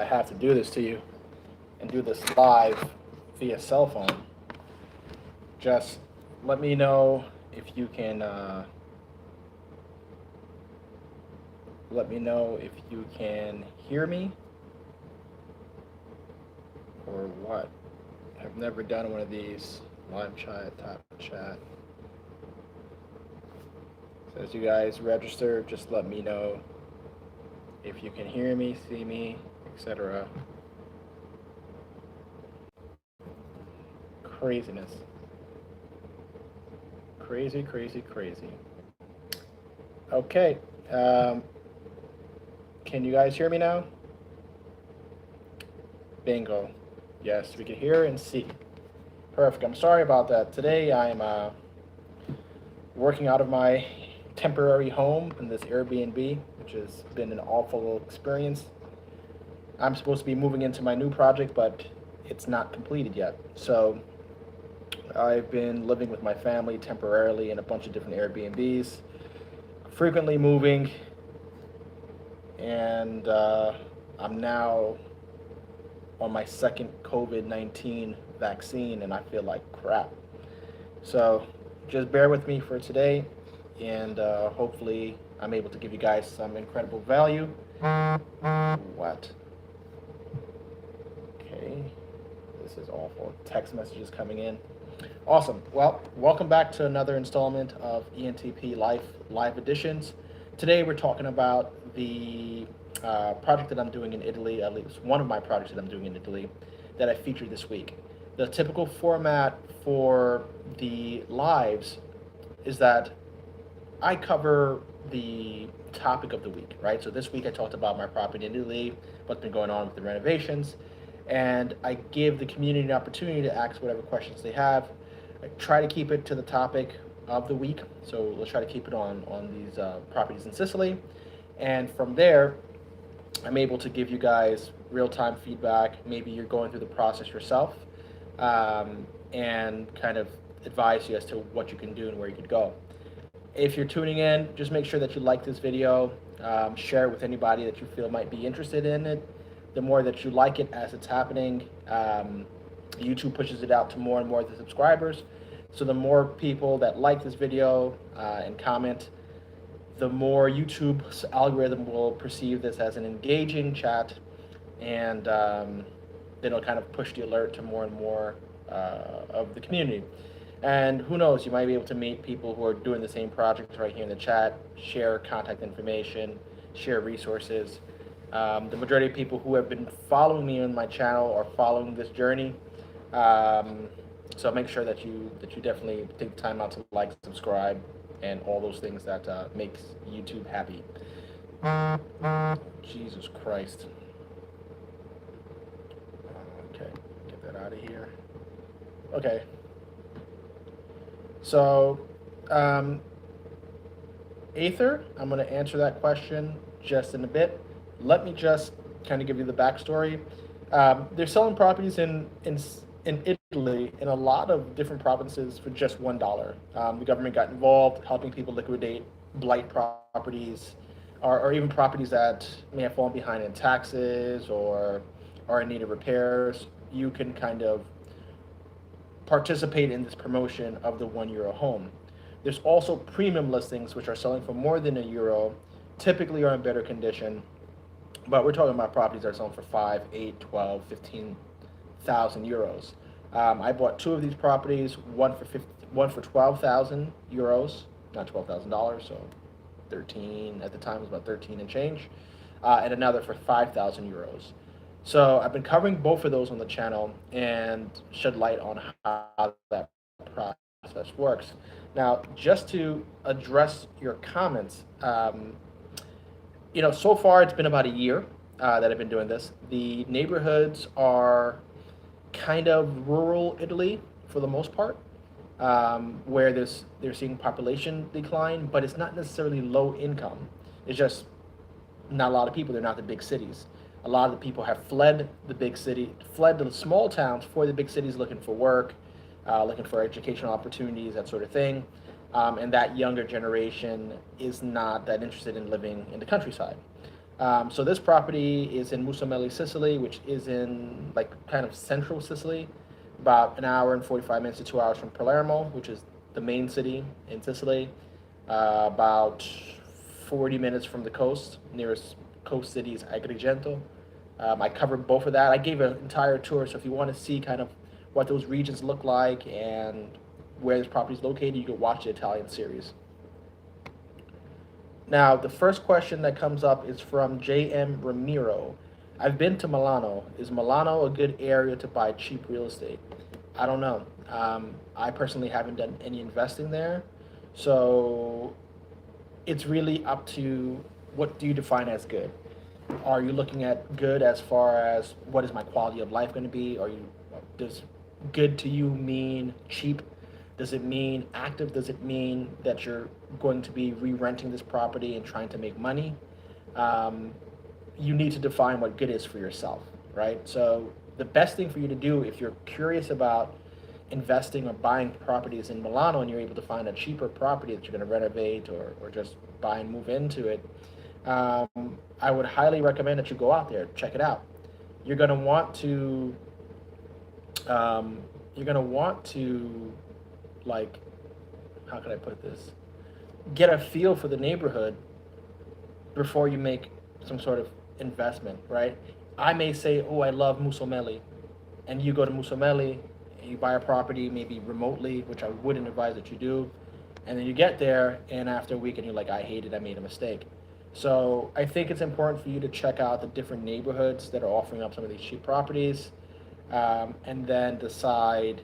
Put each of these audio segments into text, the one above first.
I have to do this to you and do this live via cell phone. Just let me know if you can. Let me know if you can hear me or what. I've never done one of these live chat, top chat. So as you guys register, just let me know if you can hear me, see me, etc. Craziness. Crazy, crazy, crazy. Okay. Can you guys hear me now? Bingo. Yes, we can hear and see. Perfect. I'm sorry about that. Today I'm working out of my temporary home in this Airbnb, which has been an awful experience. I'm supposed to be moving into my new project, but it's not completed yet. So I've been living with my family temporarily in a bunch of different Airbnbs, frequently moving, and I'm now on my second COVID-19 vaccine, and I feel like crap. So just bear with me for today, and hopefully I'm able to give you guys some incredible value. What? Okay, this is awful. Text messages coming in. Awesome. Well, welcome back to another installment of ENTP Live Editions. Today we're talking about the project that I'm doing in Italy, at least one of my projects that I'm doing in Italy that I featured this week. The typical format for the lives is that I cover the topic of the week, right? So this week I talked about my property in Italy, what's been going on with the renovations, and I give the community an opportunity to ask whatever questions they have. I try to keep it to the topic of the week, so let's try to keep it on these properties in Sicily, and from there I'm able to give you guys real-time feedback. Maybe you're going through the process yourself, and kind of advise you as to what you can do and where you could go. If you're tuning in, just make sure that you like this video, share it with anybody that you feel might be interested in it. The more that you like it as it's happening, YouTube pushes it out to more and more of the subscribers. So the more people that like this video and comment, the more YouTube's algorithm will perceive this as an engaging chat, and then it'll kind of push the alert to more and more of the community. And who knows, you might be able to meet people who are doing the same projects right here in the chat, share contact information, share resources. The majority of people who have been following me on my channel are following this journey. So make sure that you definitely take the time out to like, subscribe, and all those things that makes YouTube happy. Jesus Christ. Okay, get that out of here. Okay. So, Aether, I'm going to answer that question just in a bit. Let me just kind of give you the backstory. They're selling properties in Italy in a lot of different provinces for just $1. The government got involved, helping people liquidate blight properties, or even properties that may have fallen behind in taxes or are in need of repairs. You can kind of participate in this promotion of the €1 home. There's also premium listings which are selling for more than €1, typically are in better condition, but we're talking about properties that are selling for 5, 8, 12, 15,000 euros. I bought two of these properties, one for 12,000 euros, not $12,000, so 13 at the time, it was about 13 and change, and another for 5,000 euros. So I've been covering both of those on the channel and shed light on how that process works. Now, just to address your comments, so far it's been about a year that I've been doing this. The neighborhoods are kind of rural Italy for the most part, where they're seeing population decline, but it's not necessarily low income. It's just not a lot of people. They're not the big cities. A lot of the people have fled the big city, fled to the small towns for the big cities, looking for work, looking for educational opportunities, that sort of thing. And that younger generation is not that interested in living in the countryside. So this property is in Musamelli, Sicily, which is in like kind of central Sicily, about an hour and 45 minutes to 2 hours from Palermo, which is the main city in Sicily. About 40 minutes from the coast. Nearest coast city is Agrigento. I covered both of that. I gave an entire tour, so if you want to see kind of what those regions look like and where this property is located, you can watch the Italian series. Now, the first question that comes up is from J.M. Ramiro. I've been to Milano. Is Milano a good area to buy cheap real estate? I don't know. I personally haven't done any investing there. So it's really up to what do you define as good? Are you looking at good as far as what is my quality of life going to be? Does good to you mean cheap? Does it mean active? Does it mean that you're going to be re-renting this property and trying to make money? You need to define what good is for yourself, right? So the best thing for you to do if you're curious about investing or buying properties in Milano and you're able to find a cheaper property that you're going to renovate or just buy and move into it, I would highly recommend that you go out there, check it out. You're going to want to, like, how can I put this? Get a feel for the neighborhood before you make some sort of investment, right? I may say, oh, I love Musomelli, and you go to Musomelli, and you buy a property maybe remotely, which I wouldn't advise that you do, and then you get there, and after a week, and you're like, I hate it, I made a mistake. So I think it's important for you to check out the different neighborhoods that are offering up some of these cheap properties, and then decide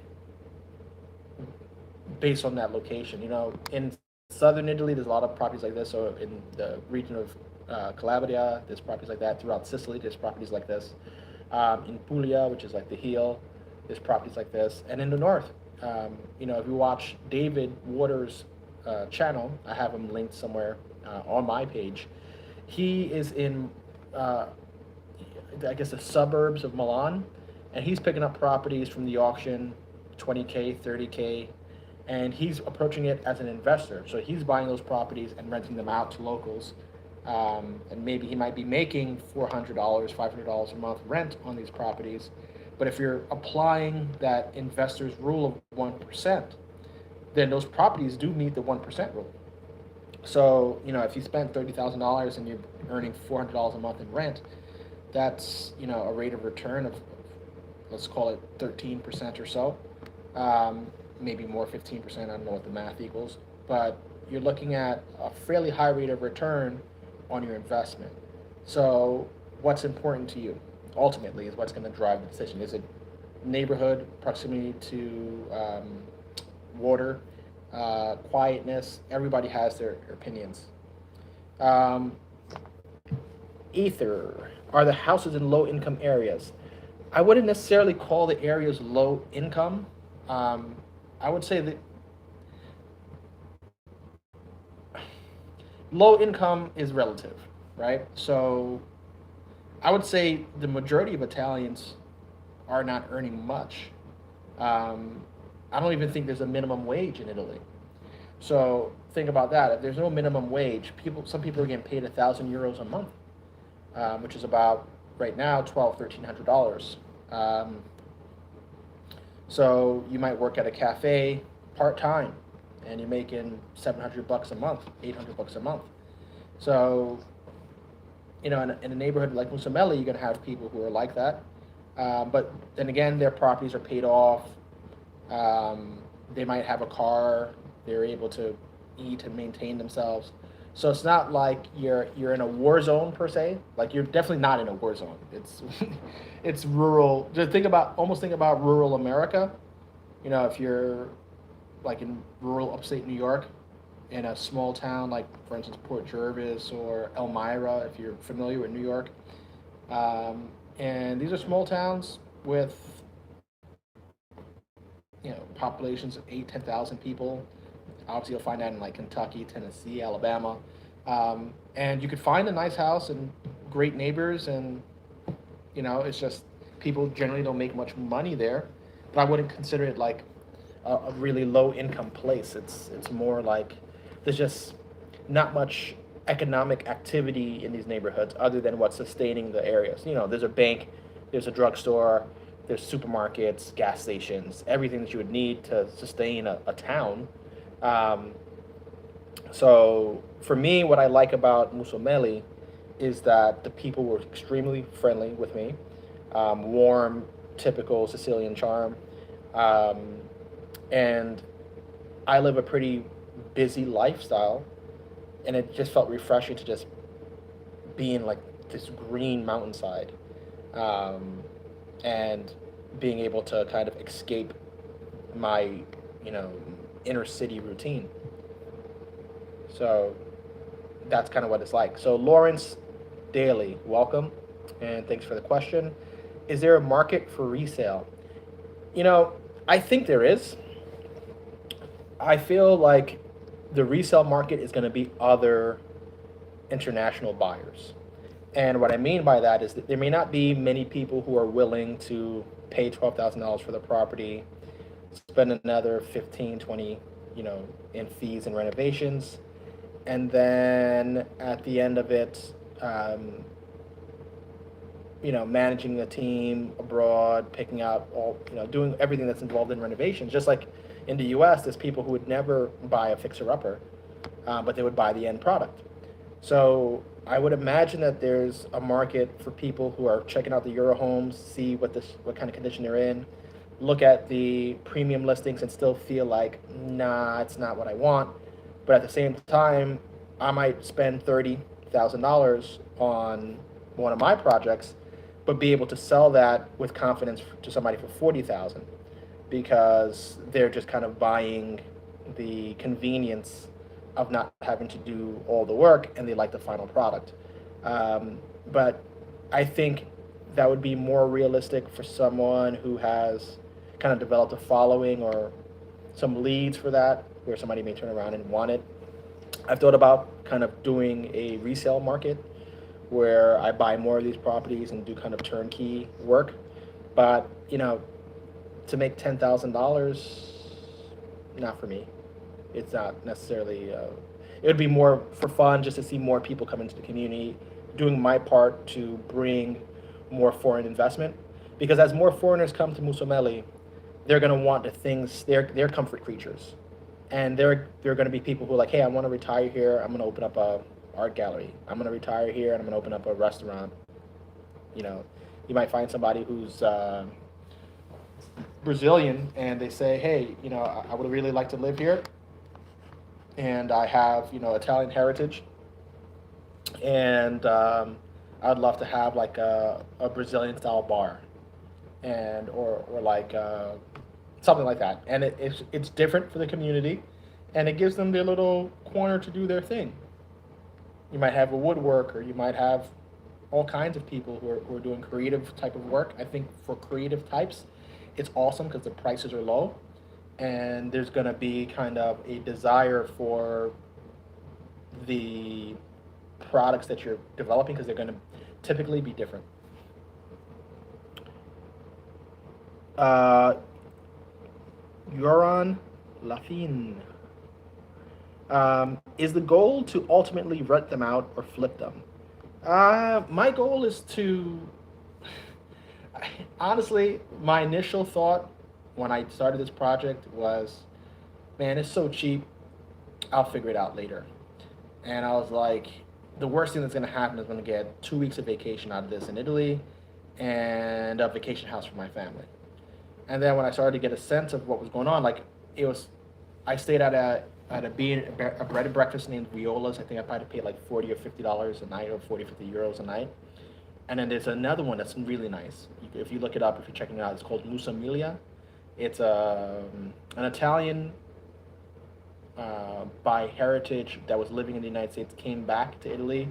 based on that location. In southern Italy, there's a lot of properties like this. So in the region of Calabria, there's properties like that. Throughout Sicily, there's properties like this. In Puglia, which is like the heel, there's properties like this. And in the north, if you watch David Waters' channel, I have him linked somewhere on my page. He is in, I guess, the suburbs of Milan, and he's picking up properties from the auction, 20K, 30K, and he's approaching it as an investor. So he's buying those properties and renting them out to locals. And maybe he might be making $400, $500 a month rent on these properties. But if you're applying that investor's rule of 1%, then those properties do meet the 1% rule. So, if you spend $30,000 and you're earning $400 a month in rent, that's, a rate of return of, let's call it 13% or so. Maybe more, 15%, I don't know what the math equals. But you're looking at a fairly high rate of return on your investment. So what's important to you ultimately is what's going to drive the decision. Is it neighborhood, proximity to water, quietness? Everybody has their opinions. Ether, are the houses in low income areas? I wouldn't necessarily call the areas low income. I would say that low income is relative, right? So I would say the majority of Italians are not earning much. I don't even think there's a minimum wage in Italy. So think about that. If there's no minimum wage, some people are getting paid €1,000 a month, which is about right now $1,200-1,300. So you might work at a cafe part-time and you're making $700 a month, $800 a month. So, in a neighborhood like Musamelli, you're going to have people who are like that. But then again, their properties are paid off. They might have a car. They're able to eat and maintain themselves. So it's not like you're in a war zone per se. Like, you're definitely not in a war zone. It's rural. Just think about rural America. If you're like in rural upstate New York, in a small town like, for instance, Port Jervis or Elmira, if you're familiar with New York, and these are small towns with populations of 8,000-10,000 people. Obviously, you'll find that in like Kentucky, Tennessee, Alabama, and you could find a nice house and great neighbors, and it's just people generally don't make much money there. But I wouldn't consider it like a really low income place. It's more like there's just not much economic activity in these neighborhoods other than what's sustaining the areas. There's a bank, there's a drugstore, there's supermarkets, gas stations, everything that you would need to sustain a town. Um, so for me, what I like about Musomeli is that the people were extremely friendly with me, warm, typical Sicilian charm, um, and I live a pretty busy lifestyle, and it just felt refreshing to just be in like this green mountainside, um, and being able to kind of escape my, you know, inner city routine. So that's kind of what it's like. So Lawrence Daly, welcome, and thanks for the question. Is there a market for resale? You know, I think there is. I feel like the resale market is going to be other international buyers. And what I mean by that is that there may not be many people who are willing to pay $12,000 for the property, spend another 15, 20, in fees and renovations. And then at the end of it, managing the team abroad, picking out all, doing everything that's involved in renovations. Just like in the US, there's people who would never buy a fixer-upper, but they would buy the end product. So I would imagine that there's a market for people who are checking out the Euro homes, see what kind of condition they're in, look at the premium listings and still feel like, nah, it's not what I want. But at the same time, I might spend $30,000 on one of my projects, but be able to sell that with confidence to somebody for 40,000 because they're just kind of buying the convenience of not having to do all the work and they like the final product. But I think that would be more realistic for someone who has kind of developed a following or some leads for that, where somebody may turn around and want it. I've thought about kind of doing a resale market where I buy more of these properties and do kind of turnkey work. But, to make $10,000, not for me. It's not necessarily, it would be more for fun just to see more people come into the community, doing my part to bring more foreign investment. Because as more foreigners come to Musomeli, they're going to want the things, they're comfort creatures. And they're going to be people who are like, hey, I want to retire here. I'm going to open up a art gallery. I'm going to retire here and I'm going to open up a restaurant. You might find somebody who's Brazilian and they say, hey, I would really like to live here. And I have, Italian heritage. And I'd love to have like a Brazilian style bar and or like something like that. And it's different for the community, and it gives them their little corner to do their thing. You might have a woodworker, you might have all kinds of people who are doing creative type of work. I think for creative types, it's awesome because the prices are low, and there's going to be kind of a desire for the products that you're developing because they're going to typically be different. Yoran Lafine. Is the goal to ultimately rent them out or flip them? My goal is to, honestly, my initial thought when I started this project was, man, it's so cheap, I'll figure it out later. And I was like, the worst thing that's going to happen is I'm going to get 2 weeks of vacation out of this in Italy and a vacation house for my family. And then when I started to get a sense of what was going on, like I stayed at a bread and breakfast named Viola's. I think I probably paid like $40 or $50 a night, or 40, 50 euros a night. And then there's another one that's really nice. If you look it up, if you're checking it out, it's called Musa Emilia. It's an Italian by heritage that was living in the United States, came back to Italy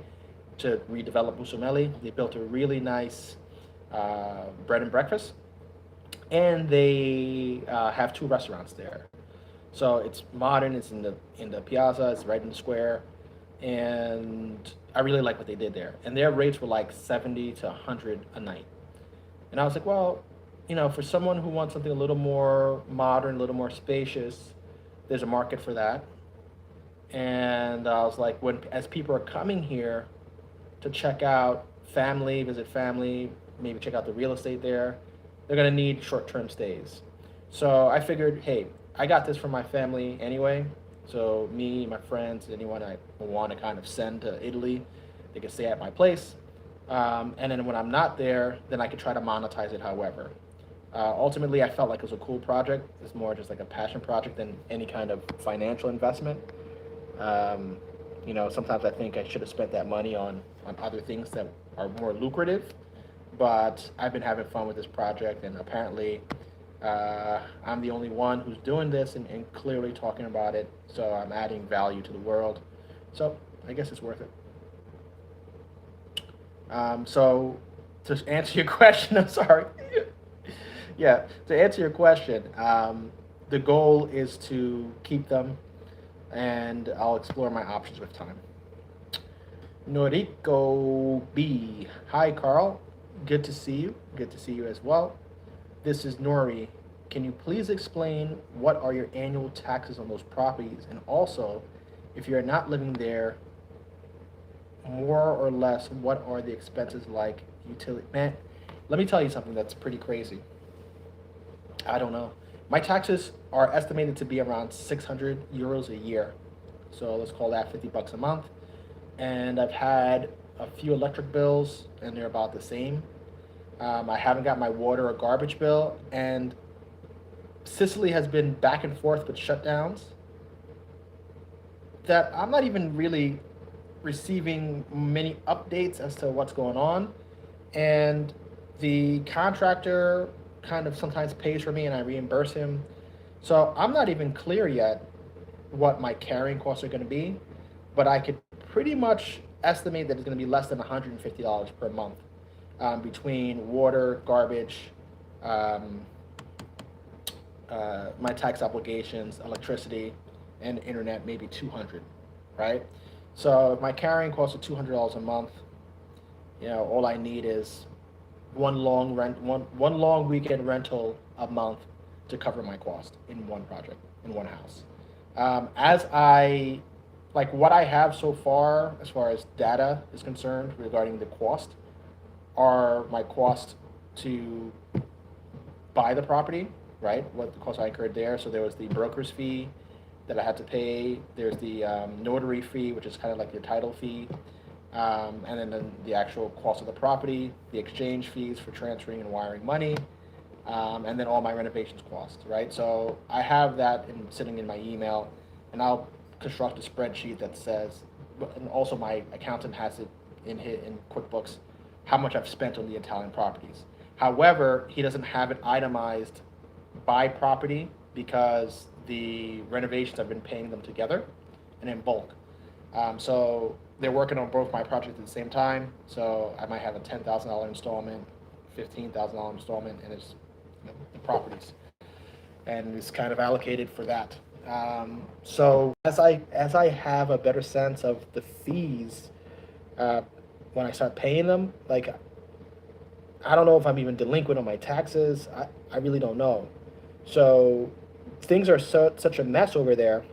to redevelop Musomeli. They built a really nice bread and breakfast, and they have 2 restaurants there. So it's modern. It's in the piazza. It's right in the square, and I really like what they did there. And their rates were like 70 to 100 a night. And I was like, well, for someone who wants something a little more modern, a little more spacious, there's a market for that. And I was like, as people are coming here to check out family, visit family, maybe check out the real estate there, they're gonna need short-term stays. So I figured, hey, I got this for my family anyway. So me, my friends, anyone I want to kind of send to Italy, they can stay at my place. And then when I'm not there, then I could try to monetize it however. Ultimately, I felt like it was a cool project. It's more just like a passion project than any kind of financial investment. Um, sometimes I think I should have spent that money on other things that are more lucrative. But I've been having fun with this project, and apparently, I'm the only one who's doing this and clearly talking about it. So I'm adding value to the world. So I guess it's worth it. So to answer your question, I'm sorry. Yeah, to answer your question, the goal is to keep them, and I'll explore my options with time. Noriko B. Hi, Carl. Good to see you. Good to see you as well. This is Nori. Can you please explain what are your annual taxes on those properties? And also, if you're not living there, more or less, what are the expenses like? Utility, man, let me tell you something that's pretty crazy. I don't know. My taxes are estimated to be around 600 euros a year. So let's call that 50 bucks a month. And I've had a few electric bills, and they're about the same. I haven't got my water or garbage bill, and Sicily has been back and forth with shutdowns that I'm not even really receiving many updates as to what's going on. And the contractor kind of sometimes pays for me and I reimburse him. So I'm not even clear yet what my carrying costs are going to be, but I could pretty much estimate that it's going to be less than $150 per month between water, garbage, um, my tax obligations, electricity, and internet, maybe 200, right? So if my carrying costs are $200 a month, all I need is one long weekend rental a month to cover my cost in one project, in one house. As I like what I have so far, as far as data is concerned regarding the cost, are my cost to buy the property, right? What the cost I incurred there. So there was the broker's fee that I had to pay. There's the notary fee, which is kind of like your title fee. And then the actual cost of the property, the exchange fees for transferring and wiring money, and then all my renovations costs, right? So I have that sitting in my email, and I'll construct a spreadsheet that says, and also my accountant has it in QuickBooks, how much I've spent on the Italian properties. However, he doesn't have it itemized by property because the renovations I've been paying them together and in bulk. So they're working on both my projects at the same time. So I might have a $10,000 installment, $15,000 installment, and it's the properties, and it's kind of allocated for that. So as I have a better sense of the fees, uh, when I start paying them, like I don't know if I'm even delinquent on my taxes. I really don't know. So things are such a mess over there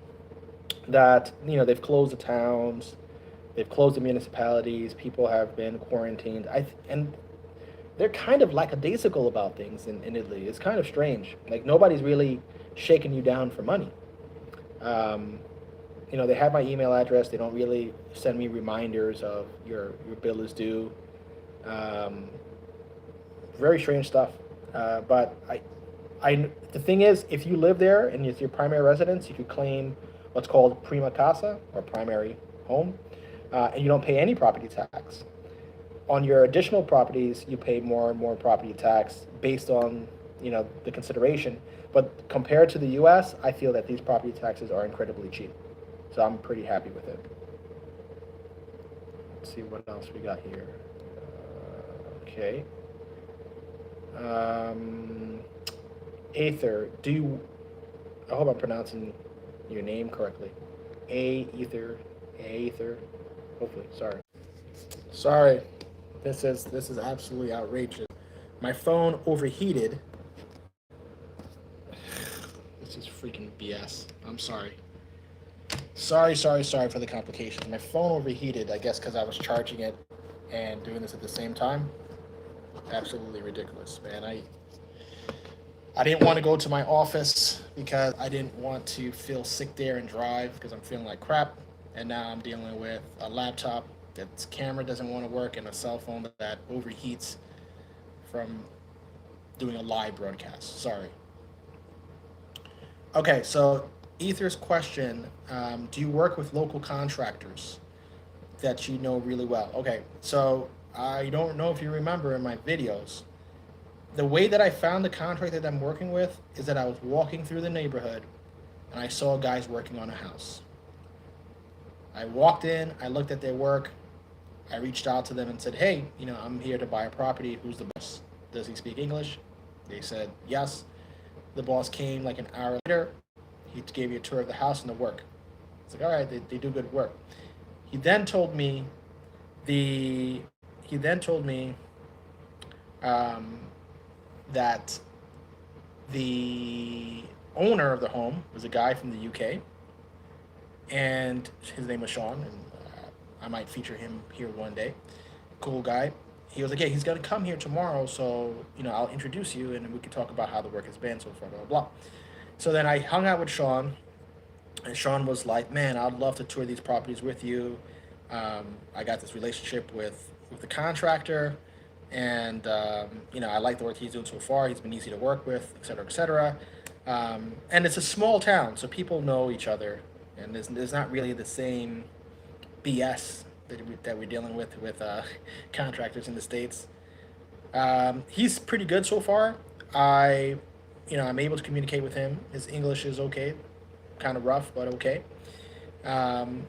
that they've closed the towns, they've closed the municipalities, people have been quarantined. And they're kind of lackadaisical about things in Italy. It's kind of strange. Like nobody's really shaking you down for money. Um, they have my email address. They don't really send me reminders of your bill is due. Um, Very strange stuff. But the thing is, if you live there and it's your primary residence, you could claim what's called prima casa or primary home, and you don't pay any property tax. On your additional properties, you pay more and more property tax based on the consideration. But compared to the U.S., I feel that these property taxes are incredibly cheap. So I'm pretty happy with it. Let's see what else we got here. Okay. Aether, I hope I'm pronouncing your name correctly. Aether, hopefully, sorry. This is absolutely outrageous. My phone overheated. This is freaking BS. I'm sorry. Sorry for the complications. My phone overheated, I guess, because I was charging it and doing this at the same time. Absolutely ridiculous, man. I didn't want to go to my office because I didn't want to feel sick there and drive because I'm feeling like crap. And now I'm dealing with a laptop that's camera doesn't want to work and a cell phone that overheats from doing a live broadcast. Sorry. Okay, so Ether's question: do you work with local contractors that you know really well? Okay, so I don't know if you remember in my videos, the way that I found the contractor that I'm working with is that I was walking through the neighborhood and I saw guys working on a house. I walked in, I looked at their work, I reached out to them and said, hey, I'm here to buy a property. Who's the boss? Does he speak English? They said yes. The boss came like an hour later. He gave me a tour of the house and the work. It's like, all right, they do good work. He then told me the he then told me um, that the owner of the home was a guy from the UK, and his name was Sean, and I might feature him here one day. Cool guy. He was like, yeah, he's gonna come here tomorrow, so I'll introduce you, and we can talk about how the work has been so far, blah blah blah. So then I hung out with Sean, and Sean was like, man, I'd love to tour these properties with you. I got this relationship with the contractor, and I like the work he's doing so far. He's been easy to work with, et cetera, et cetera. And it's a small town, so people know each other, and there's not really the same BS that we're dealing with contractors in the States. He's pretty good so far. I'm able to communicate with him. His English is okay, kind of rough, but okay. Um,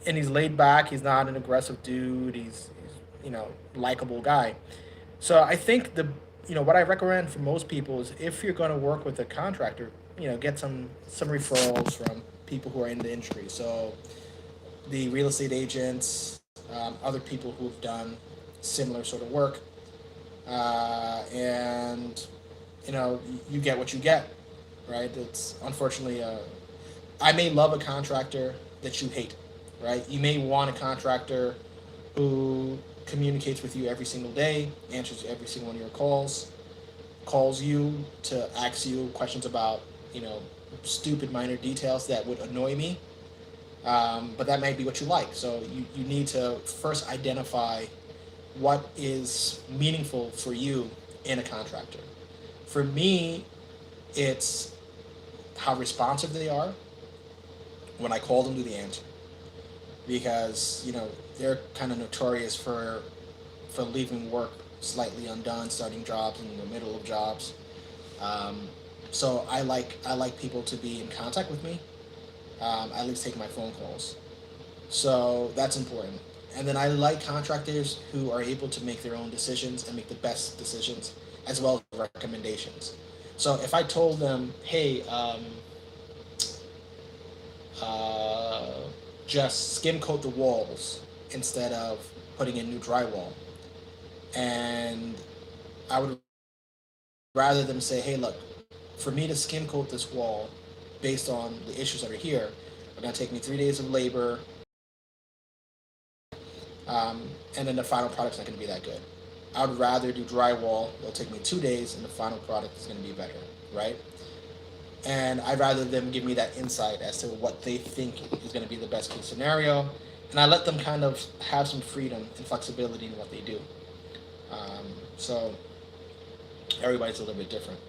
and he's laid back. He's not an aggressive dude. He's likable guy. So I think what I recommend for most people is if you're going to work with a contractor, get some referrals from people who are in the industry. So the real estate agents, other people who've done similar sort of work, and you get what you get, right? It's unfortunately, I may love a contractor that you hate, right? You may want a contractor who communicates with you every single day, answers every single one of your calls you to ask you questions about stupid minor details that would annoy me. But that might be what you like. So you need to first identify what is meaningful for you in a contractor. For me, it's how responsive they are. When I call them, do they answer? Because they're kind of notorious for leaving work slightly undone, starting jobs in the middle of jobs. So I like people to be in contact with me. At least take my phone calls. So that's important. And then I like contractors who are able to make their own decisions and make the best decisions, as well as recommendations. So if I told them, hey, just skim coat the walls instead of putting in new drywall, and I would rather them say, hey, look, for me to skim coat this wall based on the issues that are here, it's going to take me 3 days of labor, and then the final product's not going to be that good. I would rather do drywall. It'll take me 2 days, and the final product is going to be better, right? And I'd rather them give me that insight as to what they think is going to be the best case scenario, and I let them kind of have some freedom and flexibility in what they do. So everybody's a little bit different.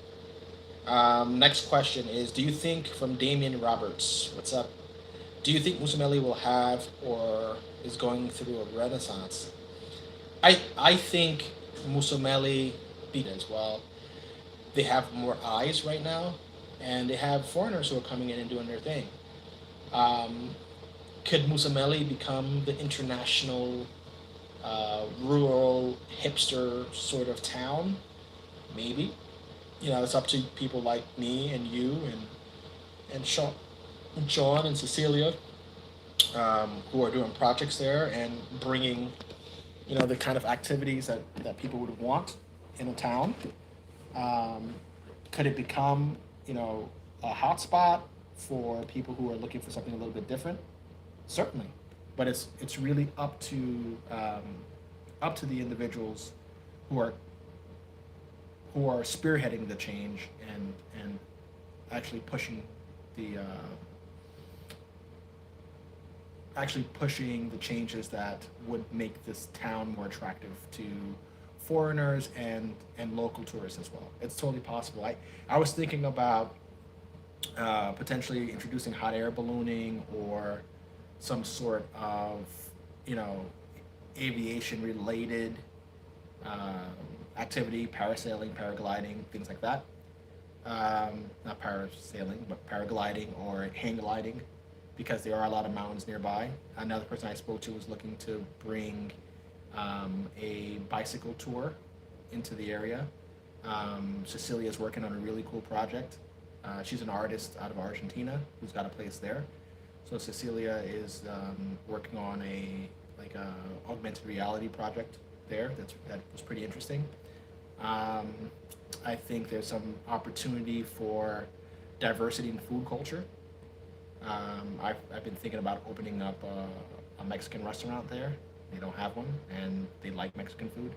Next question is, do you think, from Damian Roberts, what's up? Do you think Musameli will have or is going through a renaissance? I think Musameli beat as well. They have more eyes right now, and they have foreigners who are coming in and doing their thing. Could Musameli become the international rural hipster sort of town? Maybe. It's up to people like me and you and Sean and Cecilia, who are doing projects there and bringing, the kind of activities that people would want in a town. Could it become, a hotspot for people who are looking for something a little bit different, certainly. But it's really up to the individuals who are spearheading the change and actually the pushing the changes that would make this town more attractive to foreigners and local tourists as well. It's totally possible. I was thinking about potentially introducing hot air ballooning or some sort of, you know, aviation related activity, parasailing, paragliding, things like that. Not parasailing, but paragliding or hang gliding, because there are a lot of mountains nearby. Another person I spoke to was looking to bring a bicycle tour into the area. Cecilia is working on a really cool project. She's an artist out of Argentina who's got a place there. So Cecilia is working on a augmented reality project there. That was pretty interesting. I think there's some opportunity for diversity in food culture. I've been thinking about opening up a Mexican restaurant there. They don't have one, and they like Mexican food.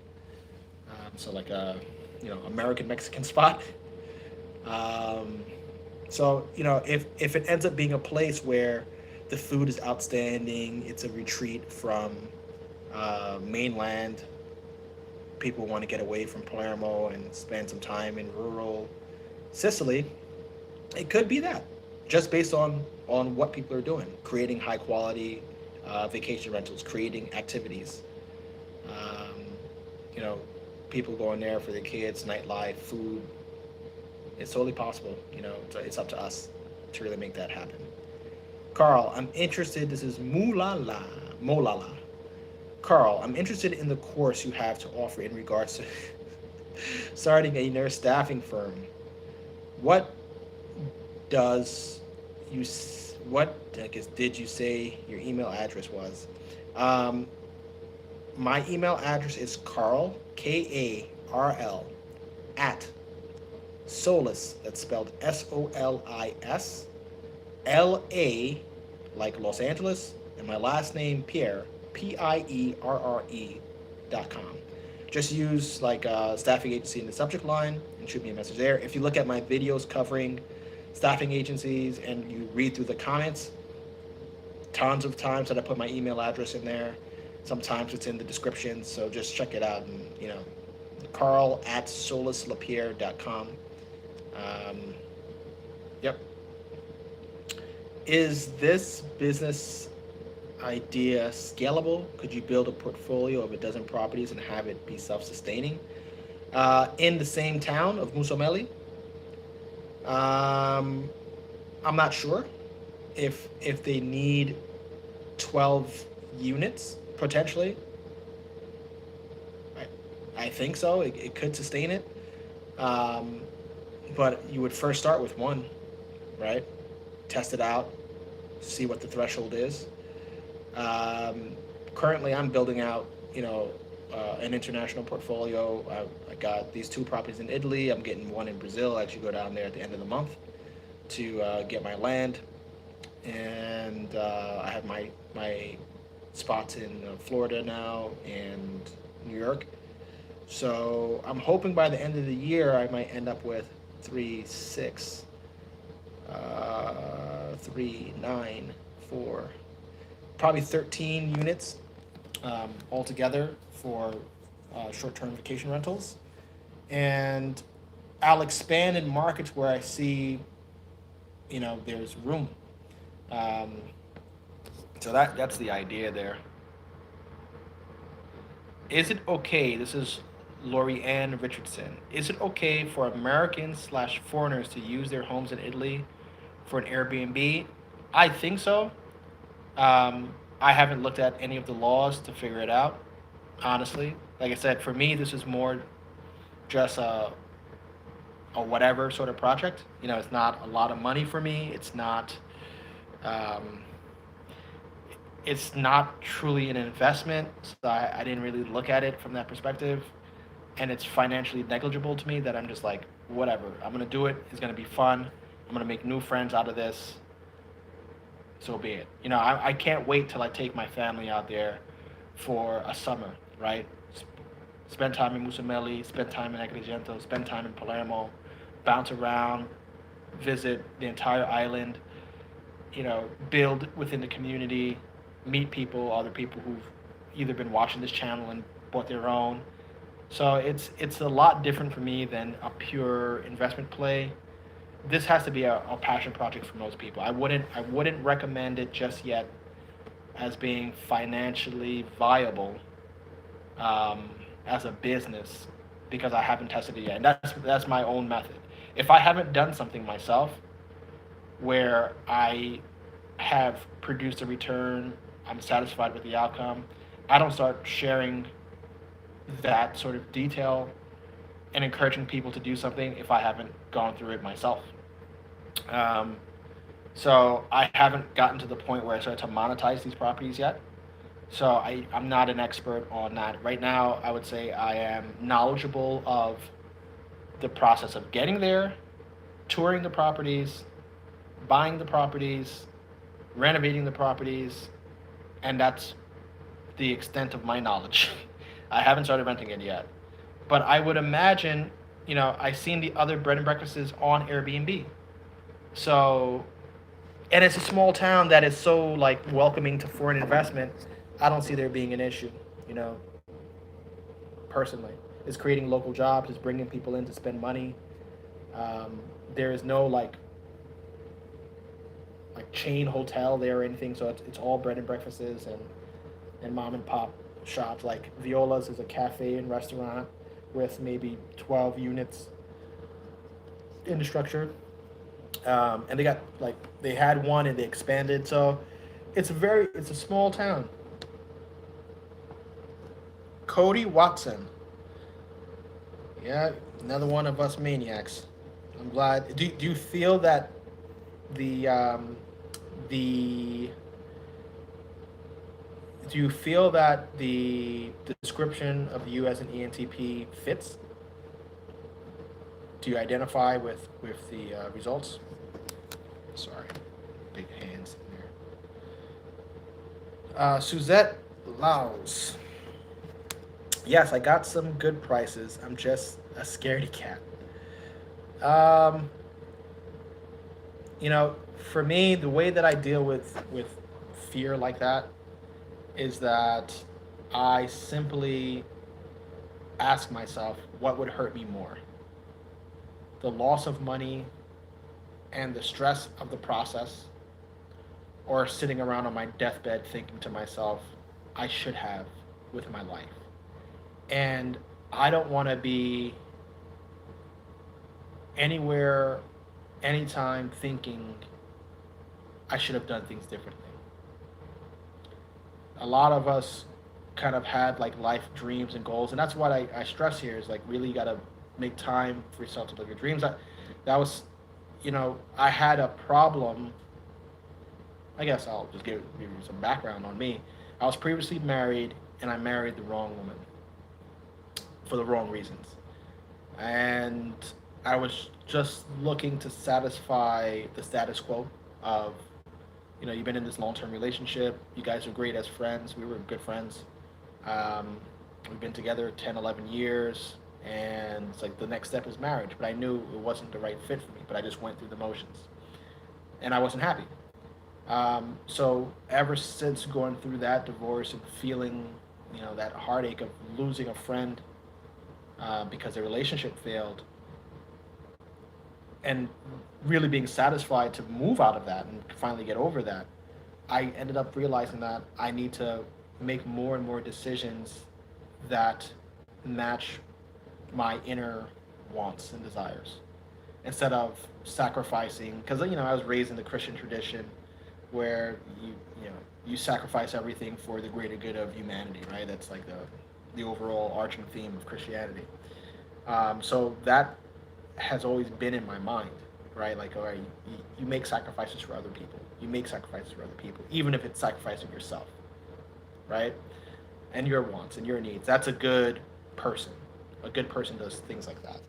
So like a American Mexican spot. So if it ends up being a place where the food is outstanding, it's a retreat from mainland. People want to get away from Palermo and spend some time in rural Sicily. It could be that, just based on what people are doing, creating high quality vacation rentals, creating activities. People going there for their kids, nightlife, food. It's totally possible. It's up to us to really make that happen. Carl, I'm interested. This is Molala. Carl, I'm interested in the course you have to offer in regards to starting a nurse staffing firm. What did you say your email address was? My email address is Carl, Karl, at Solis, that's spelled Solis, LA, like Los Angeles, and my last name, Pierre, Pierre.com. Just use staffing agency in the subject line and shoot me a message there. If you look at my videos covering staffing agencies and you read through the comments, tons of times that I put my email address in there. Sometimes it's in the description, so just check it out. And Carl at solislapierre.com. Yep. Is this business idea scalable? Could you build a portfolio of a dozen properties and have it be self-sustaining? In the same town of Musomeli? I'm not sure if they need 12 units potentially. I think so. It could sustain it. But you would first start with one, right? Test it out, see what the threshold is. Currently, I'm building out, an international portfolio. I got these 2 properties in Italy. I'm getting one in Brazil. I actually go down there at the end of the month to get my land. And I have my spots in Florida now and New York. So I'm hoping by the end of the year I might end up with 3, 6, 3, 9, 4, probably 13 units altogether for short-term vacation rentals. And I'll expand in markets where I see, there's room. So that's the idea there. Is it okay? This is Lori Ann Richardson. Is it okay for Americans/foreigners to use their homes in Italy for an Airbnb? I think so. I haven't looked at any of the laws to figure it out, honestly. Like I said, for me, this is more just a whatever sort of project. It's not a lot of money for me. It's not truly an investment. So I didn't really look at it from that perspective. And it's financially negligible to me that I'm just like, whatever. I'm going to do it. It's going to be fun. I'm going to make new friends out of this. so be it. I can't wait till I take my family out there for a summer, right? Spend time in Musameli, spend time in Agrigento, spend time in Palermo, bounce around, visit the entire island, build within the community, meet people, other people who've either been watching this channel and bought their own. So it's a lot different for me than a pure investment play. This has to be a passion project for most people. I wouldn't recommend it just yet as being financially viable um, as a business because I haven't tested it yet. And that's my own method. If I haven't done something myself where I have produced a return, I'm satisfied with the outcome, I don't start sharing that sort of detail and encouraging people to do something if I haven't gone through it myself. Um, so I haven't gotten to the point where I start to monetize these properties yet. So I'm not an expert on that. Right now, I would say I am knowledgeable of the process of getting there, touring the properties, buying the properties, renovating the properties, and that's the extent of my knowledge. I haven't started renting it yet. But I would imagine, I've seen the other bread and breakfasts on Airbnb. So, and it's a small town that is so like welcoming to foreign investment. I don't see there being an issue, you know, personally. It's creating local jobs, it's bringing people in to spend money. There is no like chain hotel there or anything, so it's all bread and breakfasts and mom and pop shops. Like Viola's is a cafe and restaurant with maybe 12 units in the structure. And they had one and they expanded, so it's a small town. Cody Watson, yeah, another one of us maniacs. I'm glad. Do you feel that the do you feel that the description of you as an ENTP fits? Do you identify with the results? Sorry, big hands in there. Suzette Laus. Yes, I got some good prices. I'm just a scaredy cat. Um, for me, the way that I deal with fear like that is that I simply ask myself, what would hurt me more? The loss of money and the stress of the process, or sitting around on my deathbed thinking to myself, I should have with my life. And I don't want to be anywhere, anytime thinking I should have done things differently. A lot of us kind of had like life dreams and goals, and that's what I stress here is like really you got to make time for yourself to live your dreams. That was, I had a problem. I guess I'll just give you some background on me. I was previously married, and I married the wrong woman for the wrong reasons. And I was just looking to satisfy the status quo of, you've been in this long-term relationship. You guys are great as friends. We were good friends. We've been together 10, 11 years. And it's like the next step is marriage. But I knew it wasn't the right fit for me. But I just went through the motions. And I wasn't happy. So ever since going through that divorce and feeling, that heartache of losing a friend because the relationship failed, and really being satisfied to move out of that and finally get over that, I ended up realizing that I need to make more and more decisions that match my inner wants and desires instead of sacrificing, because I was raised in the Christian tradition where you sacrifice everything for the greater good of humanity, right? That's like the overall arching theme of Christianity. So that has always been in my mind, right? Like, all right, you make sacrifices for other people. You make sacrifices for other people, even if it's sacrificing yourself, right? And your wants and your needs. That's a good person. A good person does things like that.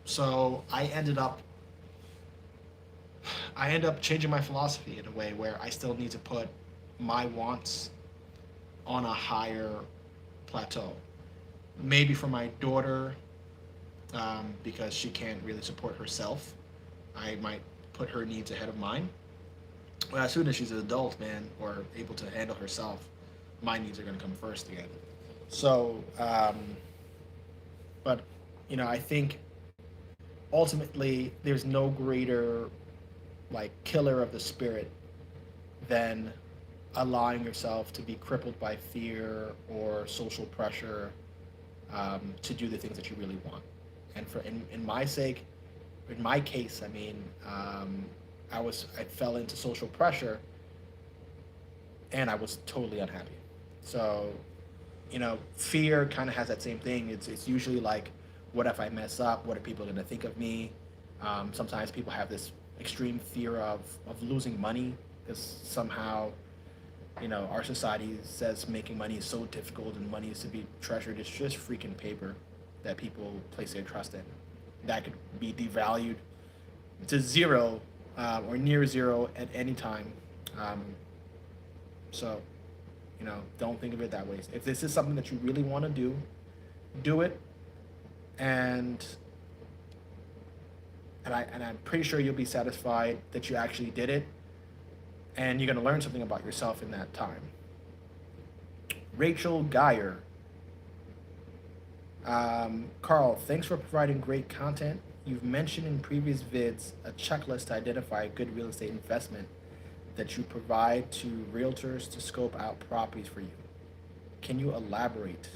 So I ended up I end up changing my philosophy in a way where I still need to put my wants on a higher plateau. Maybe for my daughter, because she can't really support herself, I might put her needs ahead of mine. Well, as soon as she's an adult, man, or able to handle herself, my needs are going to come first again. So, but I think ultimately there's no greater like killer of the spirit than allowing yourself to be crippled by fear or social pressure to do the things that you really want. And in my sake, in my case, I mean, I fell into social pressure, and I was totally unhappy. So, fear kind of has that same thing. It's usually like, what if I mess up? What are people going to think of me? Sometimes people have this extreme fear of losing money because somehow, our society says making money is so difficult and money is to be treasured. It's just freaking paper that people place their trust in. That could be devalued to zero or near zero at any time. So, don't think of it that way. If this is something that you really want to do it, and I'm pretty sure you'll be satisfied that you actually did it, and you're going to learn something about yourself in that time. Rachel Geyer. Carl, thanks for providing great content. You've mentioned in previous vids a checklist to identify a good real estate investment that you provide to realtors to scope out properties for you. Can you elaborate?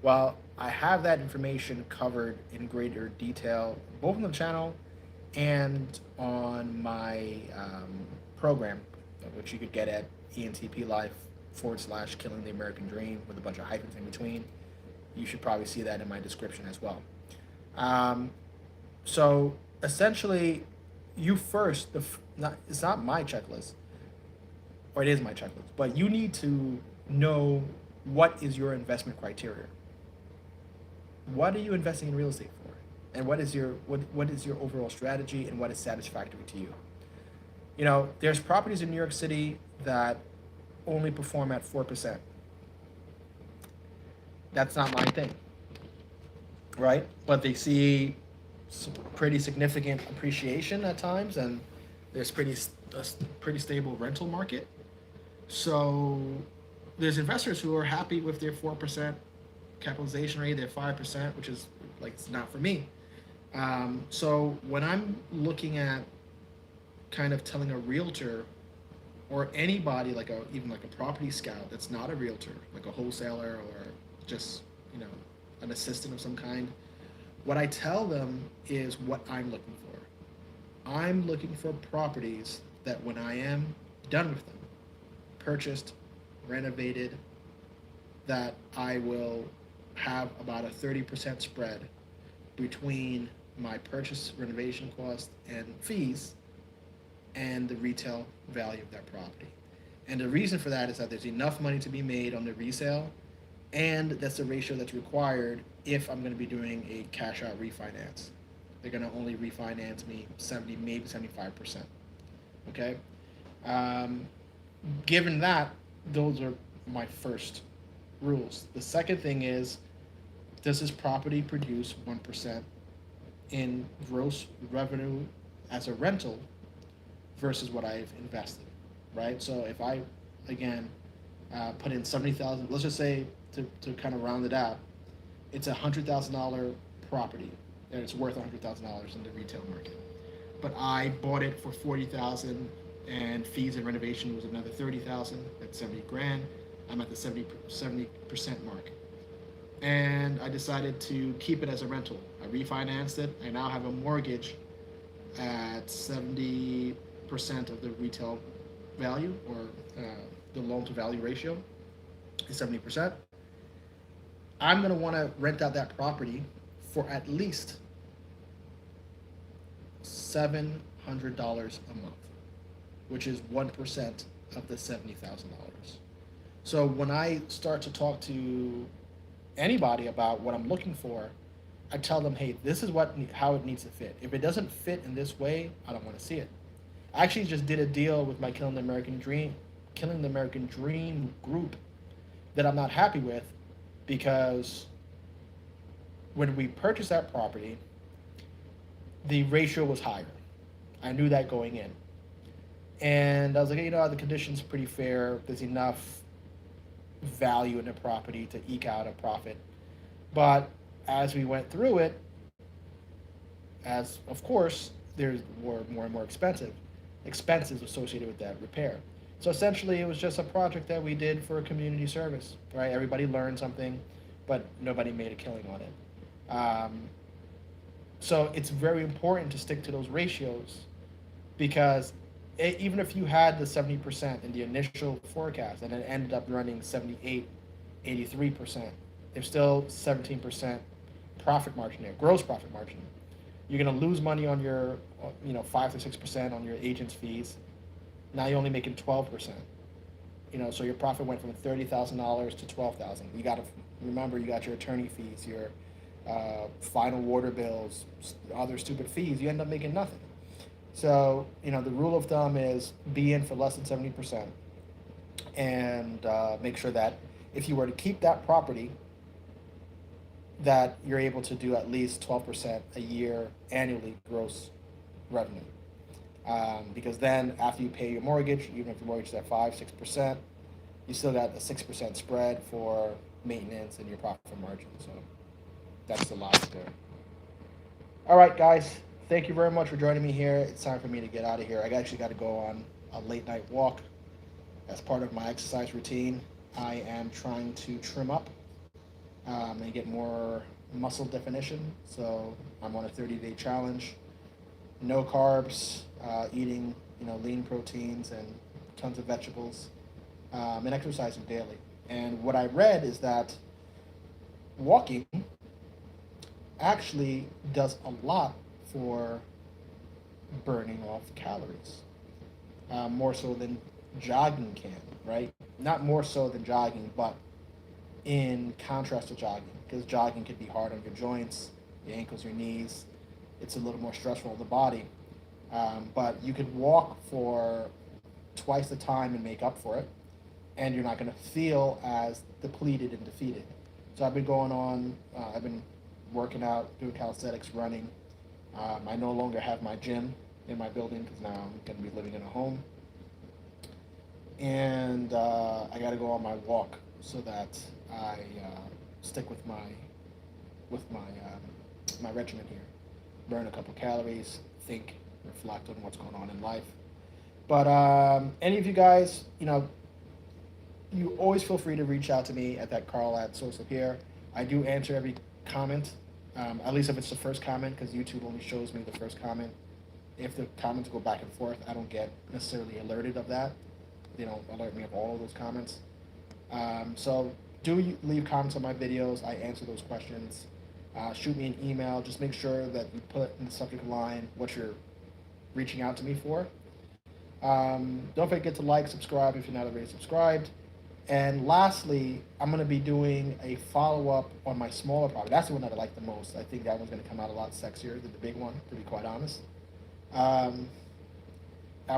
Well, I have that information covered in greater detail, both on the channel and on my program, which you could get at entplife.com/killing the American dream with a bunch of hyphens in between. You should probably see that in my description as well. So essentially, you first, it's not my checklist, or it is my checklist, but you need to know what is your investment criteria. What are you investing in real estate for? And what is your overall strategy, and what is satisfactory to you? There's properties in New York City that only perform at 4%. That's not my thing, right? But they see some pretty significant appreciation at times, and there's a pretty stable rental market. So there's investors who are happy with their 4% capitalization rate, their 5%, which is like, it's not for me. So when I'm looking at kind of telling a realtor or anybody, even like a property scout that's not a realtor, like a wholesaler or just an assistant of some kind, what I tell them is what I'm looking for. I'm looking for properties that when I am done with them, purchased, renovated, that I will have about a 30% spread between my purchase, renovation cost, and fees and the retail value of that property. And the reason for that is that there's enough money to be made on the resale, and that's the ratio that's required if I'm going to be doing a cash out refinance. They're going to only refinance me 70, maybe 75%. Okay? Given that, those are my first rules. The second thing is, does this property produce 1% in gross revenue as a rental versus what I've invested, right? So if I, again, put in $70,000, let's just say, to kind of round it out, it's a $100,000 property, and it's worth $100,000 in the retail market. But I bought it for $40,000, and fees and renovation was another $30,000. That's $70,000. I'm at the 70% mark, and I decided to keep it as a rental. I refinanced it. I now have a mortgage at 70% of the retail value, or the loan to value ratio is 70%. I'm going to want to rent out that property for at least $700 a month, which is 1% of the $70,000. So when I start to talk to anybody about what I'm looking for, I tell them, hey, this is how it needs to fit. If it doesn't fit in this way, I don't want to see it. I actually just did a deal with my Killing the American Dream group that I'm not happy with because when we purchased that property, the ratio was higher. I knew that going in. And I was like, hey, the conditions pretty fair. There's enough value in the property to eke out a profit. But as we went through it, as of course, there's more and more expenses associated with that repair. So essentially, it was just a project that we did for a community service, right? Everybody learned something, but nobody made a killing on it. So it's very important to stick to those ratios because even if you had the 70% in the initial forecast and it ended up running 78, 83%, there's still 17% profit margin there, gross profit margin. You're going to lose money on your, 5 to 6% on your agent's fees. Now you're only making 12%. So your profit went from $30,000 to $12,000. You got to remember, you got your attorney fees, your final water bills, other stupid fees. You end up making nothing. So the rule of thumb is be in for less than 70%, and make sure that if you were to keep that property, that you're able to do at least 12% a year annually gross revenue. Because then after you pay your mortgage, even if the mortgage is at 5-6%, you still got a 6% spread for maintenance and your profit margin. So that's the logic there. All right, guys, thank you very much for joining me here. It's time for me to get out of here. I actually got to go on a late night walk as part of my exercise routine. I am trying to trim up and get more muscle definition. So I'm on a 30-day challenge. No carbs, eating lean proteins and tons of vegetables, and exercising daily. And what I read is that walking actually does a lot for burning off calories, more so than jogging can, right? Not more so than jogging, but in contrast to jogging, because jogging can be hard on your joints, your ankles, your knees. It's a little more stressful on the body. But you could walk for twice the time and make up for it, and you're not going to feel as depleted and defeated. So I've been working out, doing calisthenics, running. I no longer have my gym in my building because now I'm going to be living in a home. And I got to go on my walk so that I stick with my regimen here. Burn a couple calories, think, reflect on what's going on in life. But any of you guys, you always feel free to reach out to me at that Carl@Sosa here. I do answer every comment, at least if it's the first comment, because YouTube only shows me the first comment. If the comments go back and forth, I don't get necessarily alerted of that. They don't alert me of all of those comments. So do leave comments on my videos. I answer those questions. Shoot me an email. Just make sure that you put in the subject line what you're reaching out to me for. Don't forget to like, subscribe if you're not already subscribed. And lastly, I'm going to be doing a follow-up on my smaller product. That's the one that I like the most. I think that one's going to come out a lot sexier than the big one, to be quite honest. I'm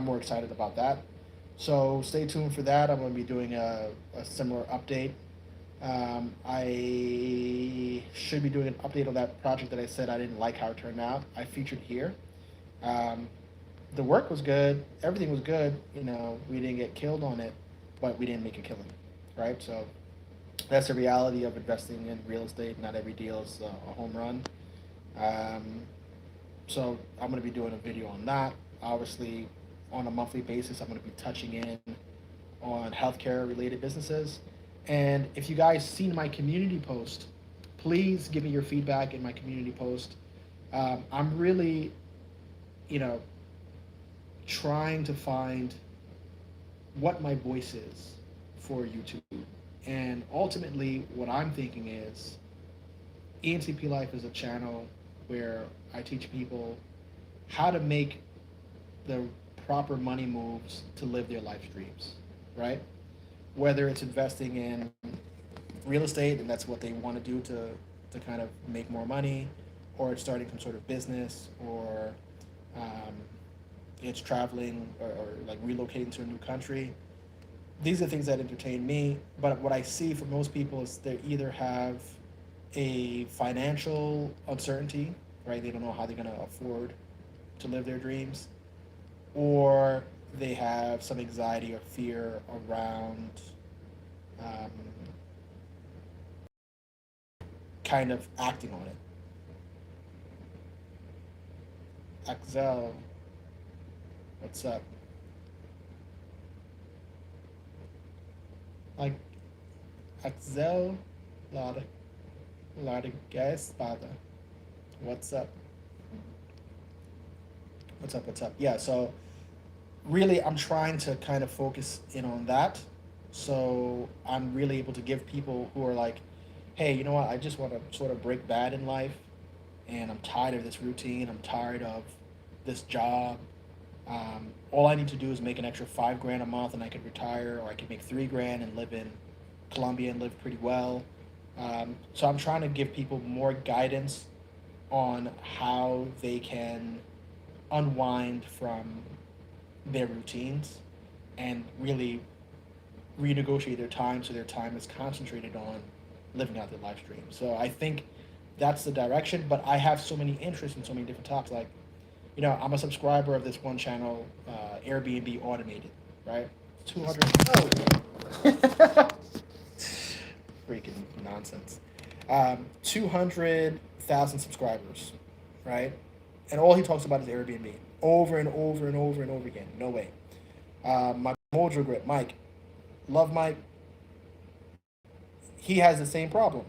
more excited about that. So stay tuned for that. I'm going to be doing a similar update. I should be doing an update on that project that I said I didn't like how it turned out. I featured here. The work was good. Everything was good. We didn't get killed on it, but we didn't make a killing, right? So that's the reality of investing in real estate. Not every deal is a home run. So I'm going to be doing a video on that. Obviously, on a monthly basis, I'm going to be touching in on healthcare related businesses. And if you guys seen my community post, please give me your feedback in my community post. I'm really, trying to find what my voice is for YouTube. And ultimately, what I'm thinking is ENCP Life is a channel where I teach people how to make the proper money moves to live their life dreams, right? Whether it's investing in real estate and that's what they want to do to to kind of make more money, or it's starting some sort of business, or um, it's traveling, or like relocating to a new country. These are things that entertain me. But what I see for most people is they either have a financial uncertainty, right? They don't know how they're going to afford to live their dreams, or they have some anxiety or fear around um, kind of acting on it. Axel, what's up? Like Axel, lot of guys, father. What's up? What's up? What's up? Yeah. So really, I'm trying to kind of focus in on that. So I'm really able to give people who are like, hey, you know what? I just want to sort of break bad in life, and I'm tired of this routine. I'm tired of this job. All I need to do is make an extra 5 grand a month, and I could retire, or I could make 3 grand and live in Colombia and live pretty well. So I'm trying to give people more guidance on how they can unwind from their routines and really renegotiate their time so their time is concentrated on living out their life stream. So I think that's the direction, but I have so many interests in so many different topics. Like, I'm a subscriber of this one channel, Airbnb Automated, right? 200. Oh, freaking nonsense. 200,000 subscribers, right? And all he talks about is Airbnb over and over and over and over again. No way. My Mojo Grip, Mike, love Mike. He has the same problem.